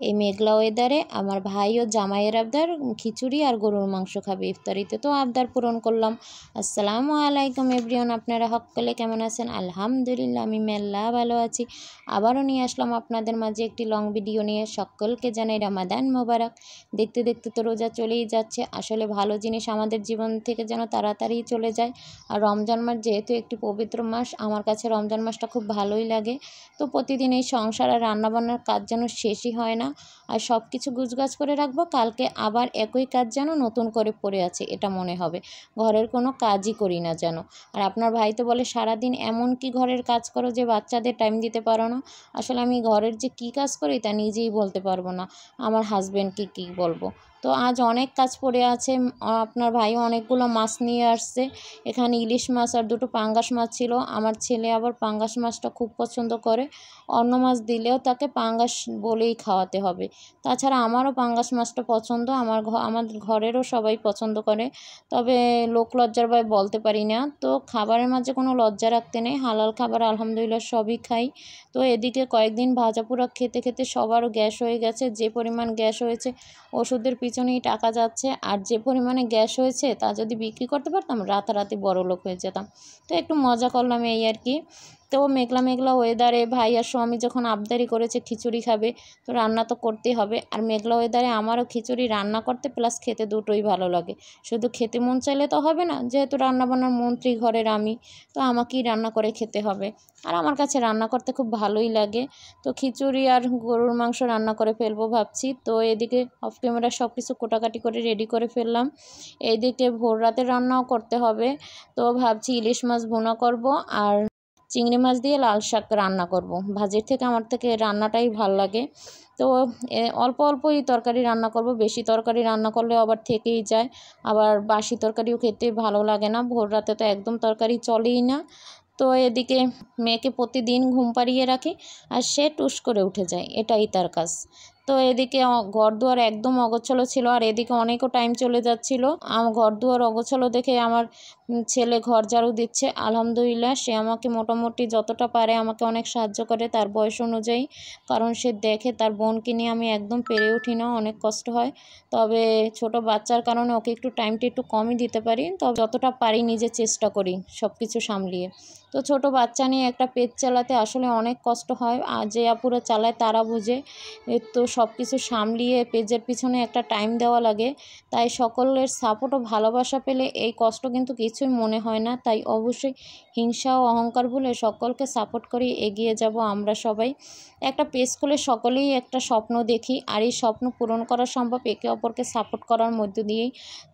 এই মেঘলা ওয়েদারে আমার ভাই ও জামাইয়ের আবদার খিচুড়ি আর গরুর মাংস খাবে ইফতারিতে, তো আবদার পূরণ করলাম। আসসালামু আলাইকুম এভরিওয়ান, আপনারা সকলে কেমন আছেন? আলহামদুলিল্লাহ আমি মেল্লা ভালো আছি। আবারও নিয়ে আসলাম আপনাদের মাঝে একটি লং ভিডিও নিয়ে। সকলকে জানাই রমাদান মোবারক। দেখতে দেখতে তো রোজা চলেই যাচ্ছে। আসলে ভালো জিনিস আমাদের জীবন থেকে যেন তাড়াতাড়ি চলে যায়। আর রমজান মাস যেহেতু একটি পবিত্র মাস, আমার কাছে রমজান মাসটা খুব ভালোই লাগে। তো প্রতিদিন এই সংসার আর রান্নাবান্নার কাজ যেন শেষই হয় না। আর সব কিছু গুছগাছ করে রাখবো, কালকে আবার একই কাজ যেন নতুন করে পড়ে আছে এটা মনে হবে। ঘরের কোনো কাজই করি না যেন। আর আপনার ভাই তো বলে সারাদিন এমন কি ঘরের কাজ করো যে বাচ্চাদের টাইম দিতে পারো না। আসলে আমি ঘরের যে কী কাজ করি তা নিজেই বলতে পারবো না, আমার হাজব্যান্ডকে কী বলবো। তো আজ অনেক কাজ পড়ে আছে। আপনার ভাইও অনেকগুলো মাছ নিয়ে আসছে। এখানে ইলিশ মাছ আর দুটো পাঙ্গাস মাছ ছিল। আমার ছেলে আবার পাঙ্গাস মাছটা খুব পছন্দ করে। অন্য মাছ দিলেও তাকে পাঙ্গাস বলেই খাওয়াতে হবে। তাছাড়া আমারও পাঙ্গাস মাছটা পছন্দ, আমাদের ঘরেরও সবাই পছন্দ করে। তবে লোক লজ্জার ভয় বলতে পারি না। তো খাবারের মাঝে কোনো লজ্জা রাখতে নেই, হালাল খাবার আলহামদুলিল্লাহ সবই খাই। তো এদিকে কয়েকদিন ভাজা পোড়া খেতে খেতে সবারও গ্যাস হয়ে গেছে। যে পরিমাণ গ্যাস হয়েছে ওষুধের পিছনেই টাকা যাচ্ছে। আর যে পরিমাণে গ্যাস হয়েছে তা যদি বিক্রি করতে পারতাম রাতারাতি বড়লোক হয়ে যেতাম। তো একটু মজা করলাম এই আর কি। তো মেঘলা মেঘলা ওয়েদারে ভাই আর স্বামী যখন আবদারি করেছে খিচুড়ি খাবে, তো রান্না তো করতেই হবে। আর মেঘলা ওয়েদারে আমারও খিচুড়ি রান্না করতে প্লাস খেতে দুটোই ভালো লাগে। শুধু খেতে মন চাইলে তো হবে না, যেহেতু রান্নাবান্নার মন্ত্রী ঘরের আমি, তো আমাকেই রান্না করে খেতে হবে। আর আমার কাছে রান্না করতে খুব ভালোই লাগে। তো খিচুড়ি আর গরুর মাংস রান্না করে ফেলবো ভাবছি। তো এদিকে অফ ক্যামেরা সব কিছু কোটাকাটি করে রেডি করে ফেললাম। এইদিকে ভোর রাতে রান্নাও করতে হবে। তো ভাবছি ইলিশ মাছ ভুনা করব আর চিংড়ি মাছ দিয়ে লাল শাক রান্না করব। ভাজির থেকে আমার থেকে রান্নাটাই ভাল লাগে। তো অল্প অল্পই তরকারি রান্না করব, বেশি তরকারি রান্না করলে আবার থেকেই যায়। আবার বাসি তরকারিও খেতে ভালো লাগে না, ভোর রাতে তো একদম তরকারি চলেই না। তো এদিকে মেয়েকে প্রতিদিন ঘুম পাড়িয়ে রাখি আর সে টুস করে উঠে যায়, এটাই তার কাজ। তো এদিকে ঘরদুয়ার একদম অগোছালো ছিল আর এদিকে অনেকও টাইম চলে যাচ্ছিল। ঘরদুয়ার অগোছালো দেখে আমার ছেলে ঘর ঝাড়ু দিচ্ছে। আলহামদুলিল্লাহ সে আমাকে মোটামুটি যতটা পারে আমাকে অনেক সাহায্য করে তার বয়স অনুযায়ী। কারণ সে দেখে তার বোনকে নিয়ে আমি একদম পেরে উঠি না, অনেক কষ্ট হয়। তবে ছোট বাচ্চার কারণে ওকে একটু টাইমটা একটু কমই দিতে পারি, তবে যতটা পারি নিজে চেষ্টা করি সব কিছু সামলিয়ে। তো ছোট বাচ্চা নিয়ে একটা পেজ চালাতে আসলে অনেক কষ্ট হয়, আর যে আপুরা চালায় তারা বুঝে। তো সব কিছু সামলিয়ে পেজের পিছনে একটা টাইম দেওয়া লাগে। তাই সকলের সাপোর্ট ও ভালোবাসা পেলে এই কষ্ট কিন্তু কিছুই মনে হয় না। তাই অবশ্যই হিংসা ও অহংকার ভুলে সকলকে সাপোর্ট করে এগিয়ে যাব আমরা সবাই। একটা পেজ খুলে সকলেই একটা স্বপ্ন দেখি, আর এই স্বপ্ন পূরণ করা সম্ভব একে অপরকে সাপোর্ট করার মধ্য দিয়েই।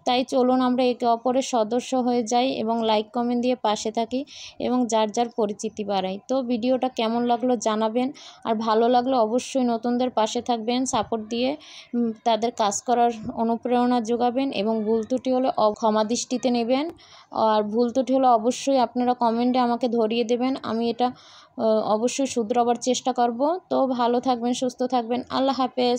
তাই চলুন আমরা একে অপরের সদস্য হয়ে যাই এবং লাইক কমেন্ট দিয়ে পাশে থাকি এবং যার যার পরিচিতি বাড়াই। তো ভিডিওটা কেমন লাগলো জানাবেন, আর ভালো লাগলে অবশ্যই নতুনদের পাশে থাকবেন, সাপোর্ট দিয়ে তাদের কাজ করার অনুপ্রেরণা যোগাবেন এবং ভুল ত্রুটি হলে ক্ষমা দৃষ্টিতে নেবেন। আর ভুল ত্রুটি হলে অবশ্যই আপনারা কমেন্টে আমাকে ধরিয়ে দেবেন, আমি এটা অবশ্যই শুধরাবার চেষ্টা করব। তো ভালো থাকবেন, সুস্থ থাকবেন, আল্লাহ হাফেজ।